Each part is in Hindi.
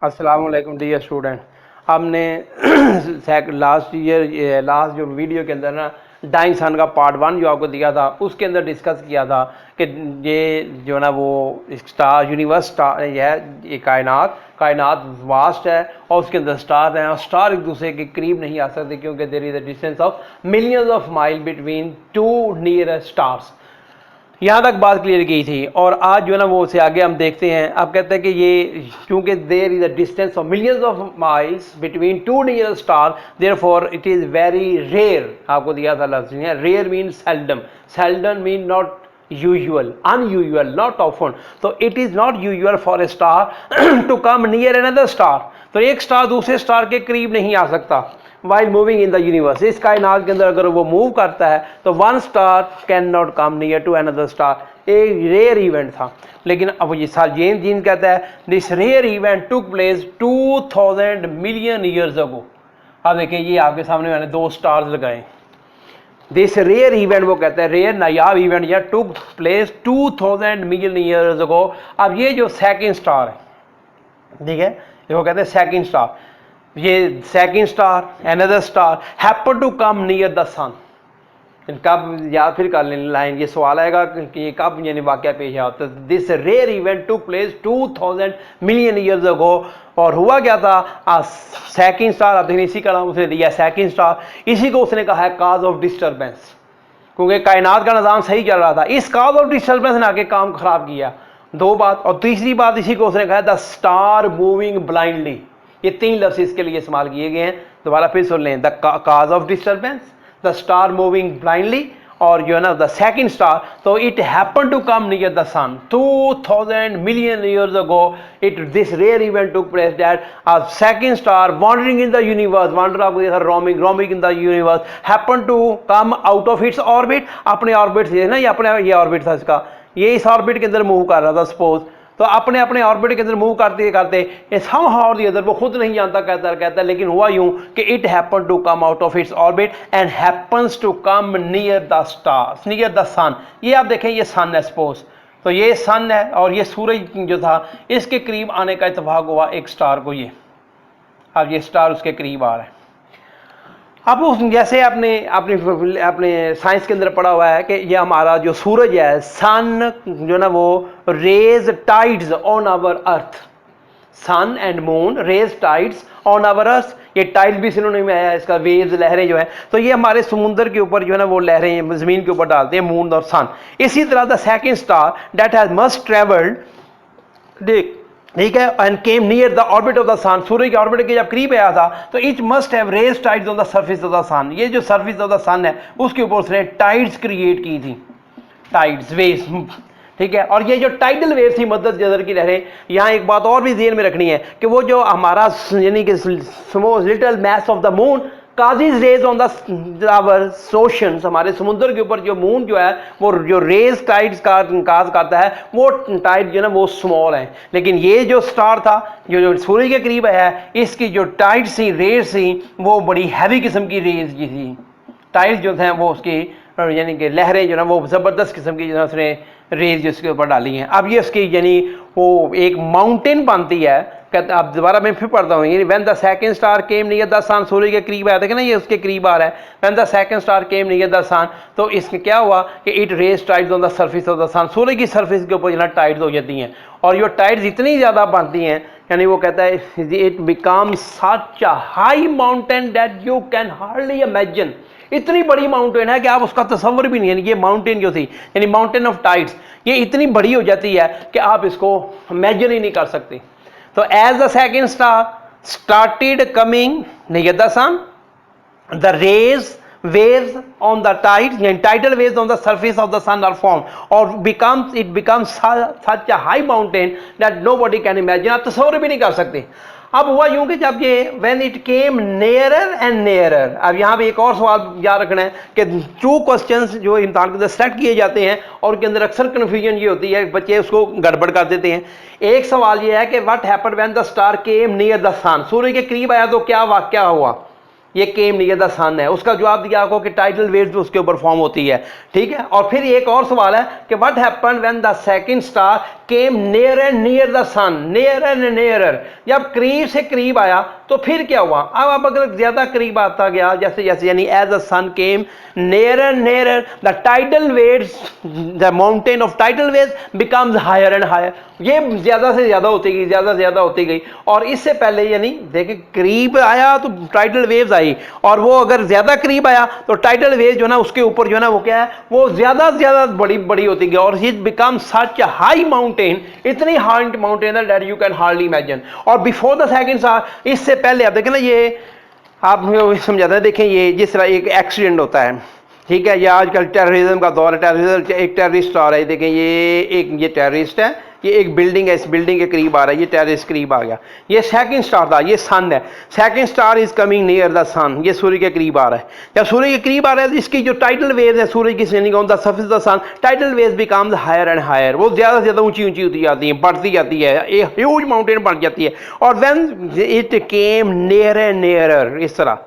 अस्सलाम वालेकुम डियर स्टूडेंट। हमने लास्ट जो वीडियो के अंदर ना डाइंग सन का पार्ट 1 जो आपको दिया था उसके अंदर डिस्कस किया था कि ये जो ना वो स्टार यूनिवर्स स्टार ये कायनात वास्ट है और उसके अंदर स्टार हैं और स्टार एक दूसरे के करीब नहीं आ सकते क्योंकि there is a distance of millions of mile between two nearest stars. यहाँ तक बात क्लियर की थी और आज जो है ना वो उससे आगे हम देखते हैं। अब कहते हैं कि ये क्योंकि there is a distance of millions of miles between two near star therefore it is very rare. आपको दिया था लफ्ज़ rare mean seldom, seldom mean not usual, unusual, not often. तो it is not usual for a star to come near another star. तो एक स्टार दूसरे स्टार के करीब नहीं आ सकता while moving in the universe. इस कायनात के अंदर अगर वो मूव करता है तो one star can not come near to another star. एक रेयर इवेंट था, लेकिन अब ये जेम्स जीन कहता है this rare event took place 2000 million years ago. अब देखिए ये आपके सामने मैंने 2 स्टार्स लगाए। दिस रेयर इवेंट वो कहता है रेयर नायाब इवेंट या टुक प्लेस 2000 मिलियन ईयर्स अगो। अब ये जो सेकंड स्टार है, ठीक है, वो कहते हैं सेकंड स्टार, ये second star another star happen to come near the sun. कब याद फिर कर लें लाइन, ये सवाल आएगा कि ये कब यानी वाक़या पेश आया। तो this rare event to place 2000 million years ago. और हुआ क्या था, सेकंड स्टार, अब देखिए इसी का नाम उसने दिया सेकंड स्टार, इसी को उसने कहा है काज ऑफ डिस्टर्बेंस, क्योंकि कायनात का निज़ाम सही चल रहा था, इस काज ऑफ डिस्टर्बेंस ने आके काम खराब किया। 2 बात, और तीसरी बात इसी को उसने कहा द स्टार मूविंग ब्लाइंडली। ये 3 लफ्ज़ इसके लिए इस्तेमाल किए गए हैं। दोबारा फिर सुन लें, the cause of disturbance, the star moving blindly, और जो है ना द सेकंड स्टार। तो it happen to come near the sun 2000 million years ago. It this rare event took place that a second star wandering in the universe, wonder आपको देखा roaming in the universe, happen to come out of its orbit, अपने ऑर्बिट से ना, ये अपने ये ऑर्बिट था इसका, ये इस ऑर्बिट के अंदर मूव कर रहा था सपोज। तो अपने अपने ऑर्बिट के अंदर मूव करते करते समहाउ द अदर, वो खुद नहीं जानता कहता लेकिन हुआ यूं कि it happen to come out of its orbit and happens to come near the stars, near the sun. ये आप देखें, ये सन है सपोज, तो ये सन है और ये सूरज जो था इसके करीब आने का इत्तेफाक हुआ एक स्टार को। ये अब ये स्टार उसके करीब आ रहा है। अब उस जैसे आपने अपने साइंस के अंदर पढ़ा हुआ है कि ये हमारा जो सूरज है, सन जो ना वो raise tides on our earth, sun and moon raise tides on our earth. ये टाइड भी सिनोनिम में आया इसका, वेव्स, लहरें जो है, तो ये हमारे समुंदर के ऊपर जो है ना वो लहरें जमीन के ऊपर डालते हैं मून और सन। इसी तरह the second star that has must travelled, देख ठीक है, and came near the orbit of the sun, सूर्य के ऑर्बिट के जब करीब आया था तो it must have raise tides on the surface of the sun. ये जो सरफेस ऑफ द सन है उसके ऊपर उसने टाइड्स क्रिएट की थी, टाइड्स वेव्स, ठीक है। और ये जो टाइडल वेव थी मदद जदर की लहरें, यहाँ एक बात और भी ध्यान में रखनी है कि वो जो हमारा यानी कि little mass of the moon causes raise on the our oceans, हमारे समुद्र के ऊपर जो मून जो है वो जो रेज टाइड्स का काज करता है, वो टाइड जो है ना वो स्मॉल है। लेकिन ये जो स्टार था जो सूर्य के करीब है, इसकी जो टाइड्स थी, रेज थी, वो बड़ी हैवी किस्म की रेज की थी। टाइड्स जो थे वो उसकी यानी कि लहरें जो ना वो ज़बरदस्त किस्म की जो उसने रेज जिसके ऊपर डाली हैं। अब ये उसकी यानी वो एक माउंटेन बनती है। कहते अब दोबारा मैं फिर पढ़ता हूँ, यानी when the second star came near the sun, सूर्य के करीब आया था कि ना, ये उसके करीब आ रहा है। When the second star came near the sun, तो इसमें क्या हुआ कि it raise tides on the surface of the sun, सूर्य की सरफेस के ऊपर जो ना टाइड्स हो जाती हैं, और ये टाइड्स इतनी ज़्यादा बनती हैं, यानी वो कहता है it become such a high mountain that you can hardly imagine. इतनी बड़ी माउंटेन है कि आप उसका तस्वर भी नहीं है। ये माउंटेन जो थी यानी माउंटेन ऑफ टाइड्स, ये इतनी बड़ी हो जाती है कि आप इसको इमेजिन ही नहीं कर सकते। तो as the second star started coming near the sun, the raise waves on the tides and tidal waves on the surface of the sun are formed or it becomes such a high mountain that nobody can imagine, आप तस्वर भी नहीं कर सकते। अब हुआ यूं कि जब ये when it came nearer and nearer, अब यहाँ पे एक और सवाल याद रखना है कि 2 क्वेश्चंस जो इम्तिहान के अंदर सेलेक्ट किए जाते हैं और उनके अंदर अक्सर कन्फ्यूजन ये होती है, बच्चे उसको गड़बड़ कर देते हैं। एक सवाल ये है कि what happened when the star came near the sun, सूर्य के करीब आया तो क्या वाकया हुआ, ये केम नियर द सन है। उसका जवाब दिया आपको कि टाइडल वेव्स उसके ऊपर फॉर्म होती है, ठीक है। और फिर एक और सवाल है कि what happened when the second star came near and near the sun, near and nearer, जब करीब से करीब आया तो फिर क्या हुआ। अब अगर ज्यादा करीब आता गया जैसे जैसे यानी as the sun came near and nearer the tidal waves, the mountain of tidal waves becomes higher and higher, ये ज्यादा से ज्यादा होती गई, ज्यादा से ज्यादा होती गई। और इससे पहले यानी देखें करीब आया तो टाइडल वेव्स आई, और वो अगर ज्यादा करीब आया तो टाइडल वेव जो है ना उसके ऊपर जो है ना वो क्या है, वो ज्यादा से ज्यादा बड़ी बड़ी होती गई, और it become such a high mountain, इतनी high mountain that you can hardly imagine. और बिफोर द सेकंड स्टार, इससे पहले आप देखें ना, ये आप समझाते हैं, देखें ये जिस तरह एक एक्सीडेंट होता है, ठीक है, या आजकल टेररिज्म का दौर है, टेररिज्म एक टेररिस्ट आ रहा है, देखें ये टेररिस्ट है, ये एक बिल्डिंग है, इस बिल्डिंग के करीब आ रहा है, ये टेररिस्ट करीब आ गया, ये सेकंड स्टार था, ये सन है, second star is coming near the sun, ये सूर्य के करीब आ रहा है। जब सूर्य के करीब आ रहा है तो इसकी जो टाइडल वेव्स है सूर्य की standing on the surface of the sun, tidal waves becomes higher and higher, वो ज्यादा से ज्यादा ऊंची ऊंची होती जाती है, बढ़ती जाती है, एक ह्यूज माउंटेन बन जाती है। और when it came near and nearer, इस तरह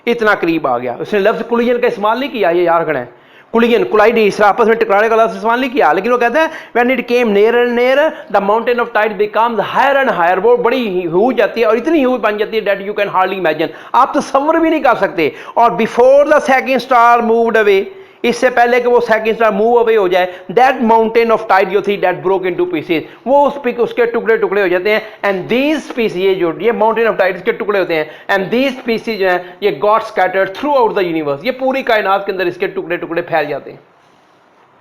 इतना करीब आ गया, उसने लफ्ज कुलियन का इस्तेमाल नहीं किया, ये यार खड़े हैं, कुलियन कुलाइड, इस आपस में टकराने का लफ्ज इस्तेमाल नहीं किया, लेकिन वो कहते हैं when it came near and near the mountain of tide becomes higher and higher, वो बड़ी ह्यूज जाती है और इतनी ह्यूज बन जाती है that you can hardly imagine, आप तसव्वुर भी नहीं कर सकते। और before the second star moved away, इससे पहले कि वो सेकंड स्टार मूव अवे हो जाए, दैट माउंटेन ऑफ टाइड जो थी दैट ब्रोक इनटू पीसेस, वो उसके टुकड़े टुकड़े हो जाते हैं। एंड दीज पीसेस, ये माउंटेन ऑफ टाइड के टुकड़े होते हैं, एंड दीज पीसेस जो हैं ये got scattered through out the universe, ये पूरी कायनात के अंदर इसके टुकड़े टुकड़े फैल जाते हैं।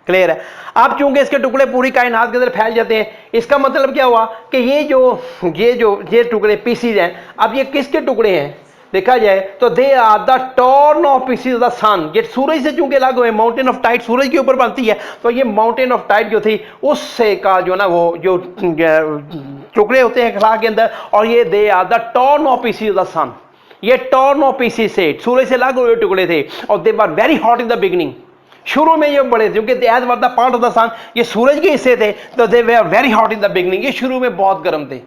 क्लियर है। अब चूंकि इसके टुकड़े पूरी कायनात के अंदर फैल जाते हैं, इसका मतलब क्या हुआ कि ये टुकड़े पीसीज हैं, अब ये किसके टुकड़े हैं देखा जाए तो they are the torn off pieces of the sun, ये सूरज से चूंकि अलग हुए, माउंटेन ऑफ टाइड सूरज के ऊपर बनती है, तो ये माउंटेन ऑफ टाइड जो थी उससे का जो ना वो जो टुकड़े होते हैं खला के अंदर, और ये they are the torn off pieces of the sun, ये टॉर्न ऑफ पीसीज से सूरज से अलग हुए टुकड़े थे, और they were very hot in the beginning, शुरू में ये बड़े थे क्योंकि as were the part of the sun, ये सूरज के हिस्से थे, तो they were very hot in the beginning, ये शुरू में बहुत गर्म थे।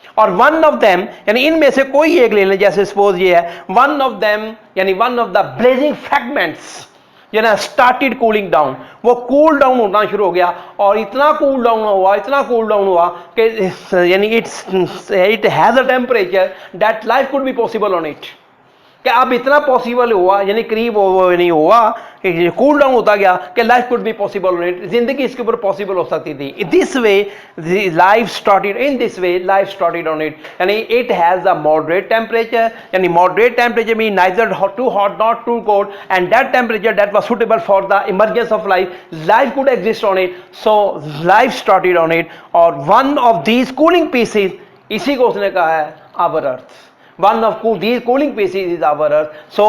और वन ऑफ देम यानी इनमें से कोई एक ले लें, जैसे सपोज ये है, वन ऑफ देम यानी one of the blazing fragments जो ना स्टार्टेड कूलिंग डाउन, वो कूल डाउन होना शुरू हो गया, और इतना कूल डाउन हुआ, इतना कूल डाउन हुआ कि यानी it has a temperature that life could be possible on it, कि अब इतना पॉसिबल हुआ यानी करीब वो नहीं हुआ, कूल डाउन होता गया कि लाइफ कुड बी पॉसिबल, जिंदगी इसके ऊपर पॉसिबल हो सकती थी। This way life started, in this way life started on it, यानी it has a moderate temperature, यानी moderate temperature mean neither too hot not too cold, and that temperature that was suitable for the emergence of life, life could exist on it, so life started on it. और one of these cooling pieces, इसी को उसने कहा है our earth, one of these cooling pieces is our earth. So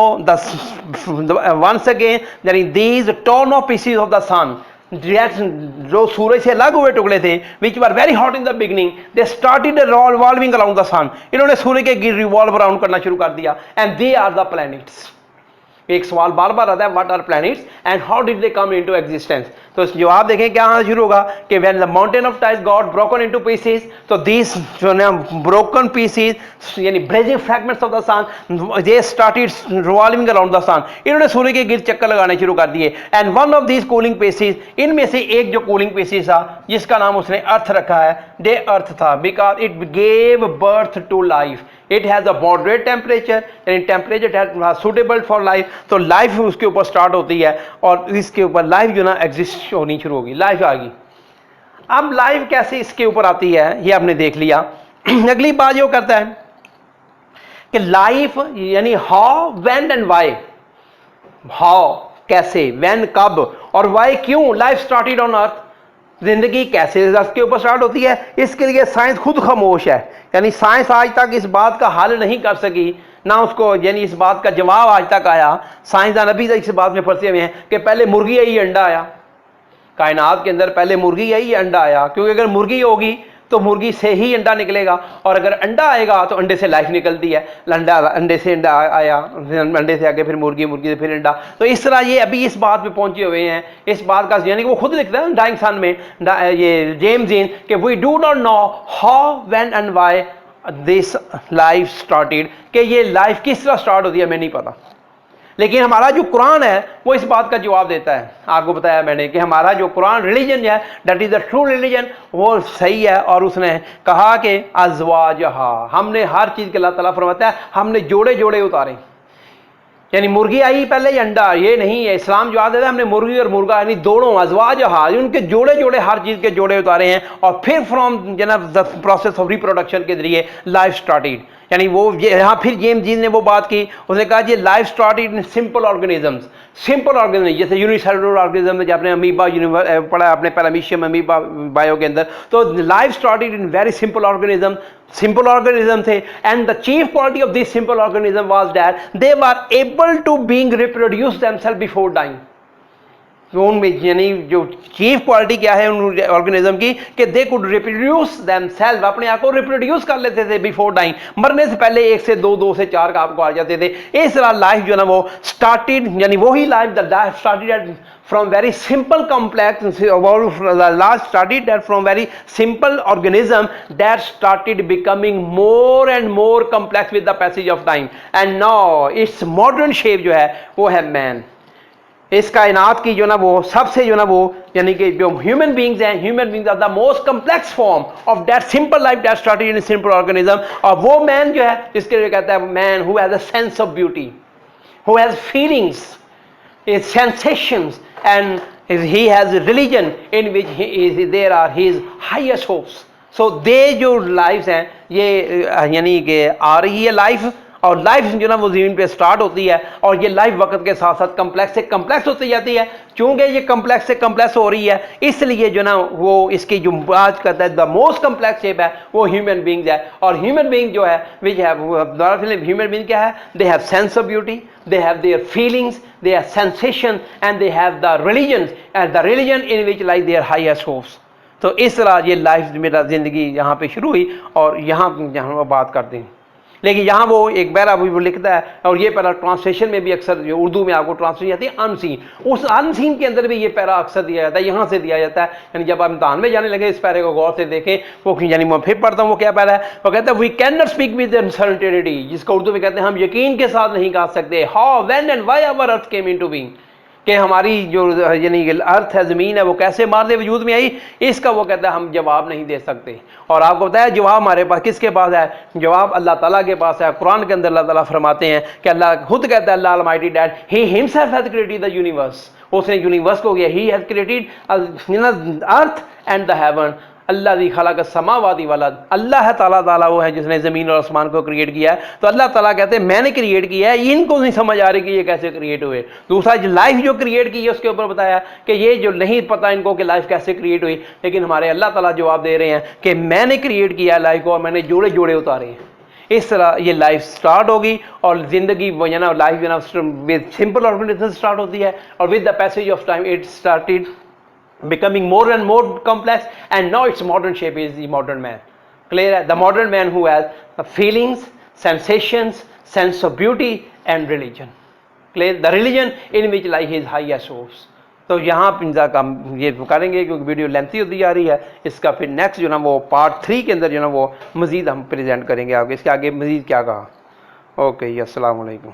once again there is these torn off pieces of the sun, जो सूरज से अलग हुए टुकड़े थे, which were very hot in the beginning, they started revolving around the sun, इन्होंने सूर्य के गिर रिवॉल्व अराउंड करना शुरू कर दिया, and they are the planets। एक सवाल बार बार आता है, what are planets and how did they come into existence, तो जवाब देखें क्या आना शुरू होगा कि when the mountain of tide got broken into pieces, तो दिस जो है ब्रोकन पीसेस यानी blazing fragments of the sun, they started revolving around the sun, इन्होंने सूर्य के गिर्द चक्कर लगाने शुरू कर दिए। And one of these cooling pieces, इनमें से एक जो कूलिंग पीसेस था जिसका नाम उसने अर्थ रखा है, दे अर्थ था, because it gave birth to life, it has a moderate temperature यानी टेम्परेचर सुटेबल फॉर लाइफ, तो लाइफ उसके ऊपर स्टार्ट होती है, और इसके ऊपर लाइफ जो ना एग्जिस्ट होनी शुरू होगी, लाइफ आ गई। अब लाइफ कैसे इसके ऊपर आती है ये आपने देख लिया। अगली बात जो करता है कि लाइफ यानी how, when and why, how कैसे, व्हेन कब, और व्हाई क्यों लाइफ स्टार्टेड ऑन अर्थ, जिंदगी कैसे इसके ऊपर स्टार्ट होती है, इसके लिए साइंस खुद खामोश है, यानी साइंस आज तक इस बात का हल नहीं कर सकी, ना उसको यानी इस बात का जवाब आज तक आया। साइंसदान अभी तक इस बात में फंसे हुए हैं कि पहले मुर्गी आई अंडा आया, कायनात के अंदर पहले मुर्गी आई अंडा आया, क्योंकि अगर मुर्गी होगी तो मुर्गी से ही अंडा निकलेगा, और अगर अंडा आएगा तो अंडे से लाइफ निकलती है, अंडे से अंडा आया, अंडे से आगे फिर मुर्गी, मुर्गी से फिर अंडा, तो इस तरह ये अभी इस बात पे पहुंचे हुए हैं, इस बात का यानी कि वो खुद लिखता है डाइंग सन में ये जेम्स जीन कि we do not know how, when and why this life started, कि ये लाइफ किस तरह स्टार्ट होती है हमें नहीं पता, लेकिन हमारा जो कुरान है वो इस बात का जवाब देता है। आपको बताया मैंने कि हमारा जो कुरान रिलीजन है, that is the true religion, वो सही है। और उसने कहा कि अज़वाजहा, हमने हर चीज़ के अल्लाह ताला फरमाता है हमने जोड़े जोड़े उतारे, यानी मुर्गी आई पहले या अंडा, ये नहीं है। इस्लाम जवाब देता है हमने मुर्गी और मुर्गा यानी दोनों अज़वाजहा, उनके जोड़े जोड़े हर चीज़ के जोड़े उतारे हैं। और फिर फ्रॉम जनाब द प्रोसेस ऑफ रिप्रोडक्शन के जरिए लाइफ स्टार्टेड, यानी वो यहाँ फिर जेम्स जीन ने वो बात की, उसने कहा जी life started in simple organisms, simple organism जैसे यूनिसेलुलर ऑर्गेनिज्म जब आपने अमीबा पढ़ा आपने पैरामीशियम अमीबा बायो के अंदर, तो life started in very simple organism, simple organism थे। And the chief quality of this simple organism was that they were able to being reproduce themselves before dying. उनमें यानी जो चीफ क्वालिटी क्या है उन ऑर्गेनिज्म की कि दे कुड रिप्रोड्यूस देमसेल्फ, अपने आप को रिप्रोड्यूस कर लेते थे बिफोर डाइंग, मरने से पहले 1 से 2, 2 से 4 का आपको आ जाते थे। इस तरह लाइफ जो है ना वो स्टार्टेड, यानी वही life the life started from very simple complex, life started that from very simple organism that started becoming more and more complex with the passage of time, and now it's modern shape जो है वो है मैन। इस कायनात की जो ना वो सबसे जो ना वो यानी कि जो ह्यूमन बींग्स हैं, human beings are the most complex form of that simple life that started in simple organism. और वो मैन जो है जिसके लिए कहता है man who has a sense of beauty, who has feelings, sensations, and he has religion in which there are his highest hopes. So they जो लाइफ हैं ये यानी कि आ रही है लाइफ, और लाइफ जो ना वो ज़मीन पे स्टार्ट होती है, और ये लाइफ वक्त के साथ साथ कम्प्लेक्स से कम्प्लेक्स होती जाती है। चूंकि ये कम्प्लेक्स से कम्प्लेक्स हो रही है इसलिए जो ना वो इसकी जो आज कहता है द मोस्ट कम्प्लेक्स शेप है वो ह्यूमन बींग्स है। और ह्यूमन बींग जो है विच है ह्यूमन बींग क्या है, they have sense of beauty, they have their feelings, they have sensation, and they have the religion, and the religion in which like their highest hopes. तो इस तरह ये लाइफ मेरा ज़िंदगी यहाँ पे शुरू हुई और यहाँ बात करते हैं। लेकिन यहाँ वो एक पैरा वो लिखता है, और ये पैरा ट्रांसलेशन में भी अक्सर जो उर्दू में आपको ट्रांसलेशन आती है अनसीन, उस अनसीन के अंदर भी ये पैरा अक्सर दिया जाता है, यहाँ से दिया जाता है। यानी जब आप इम्तहान में जाने लगे इस पैरे को गौर से देखें, वो यानी मैं फिर पढ़ता हूँ वो क्या पैरा है। वो कहता है we can not speak with uncertainty, जिसको उर्दू में कहते हैं हम यकीन के साथ नहीं कह सकते, how when and why our earth came into being, कि हमारी जो यानी अर्थ है ज़मीन है वो कैसे मारने वजूद में आई, इसका वो कहता है हम जवाब नहीं दे सकते। और आपको बताया जवाब हमारे पास किसके पास है, जवाब अल्लाह ताला के पास है। कुरान के अंदर अल्लाह ताला फरमाते हैं कि अल्लाह खुद कहता है Allah almighty that he himself has created the universe, उसने यूनिवर्स को किया, he has created earth and the heaven, Allah दी खलक समावादी वाला, अल्लाह ताला ताला वो है जिसने ज़मीन और आसमान को क्रिएट किया है। तो अल्लाह ताला कहते हैं मैंने क्रिएट किया है, इनको नहीं समझ आ रही कि ये कैसे क्रिएट हुए। दूसरा जो लाइफ जो क्रिएट की है उसके ऊपर बताया कि ये जो नहीं पता इनको कि लाइफ कैसे क्रिएट हुई, लेकिन हमारे अल्लाह ताला जवाब दे रहे हैं कि मैंने क्रिएट किया लाइफ को और मैंने जोड़े जोड़े उतारे हैं। इस तरह ये लाइफ स्टार्ट होगी और ज़िंदगी ना लाइफ जो ना विद सिंपल ऑर्गेनिज्म स्टार्ट होती है, और with the passage of time it started becoming more and more complex, and now its modern shape is the modern man. Clear? The modern man who has feelings, sensations, sense of beauty and religion. Clear? The religion in which lie his highest hopes. तो यहाँ पिंजा का ये करेंगे क्योंकि वीडियो लेंथी होती जा रही है। इसका फिर नेक्स्ट जो ना वो पार्ट 3 के अंदर जो ना वो मज़ीद हम प्रेजेंट करेंगे आगे, इसके आगे मज़ीद क्या कहा। ओके, अस्सलाम वालेकुम।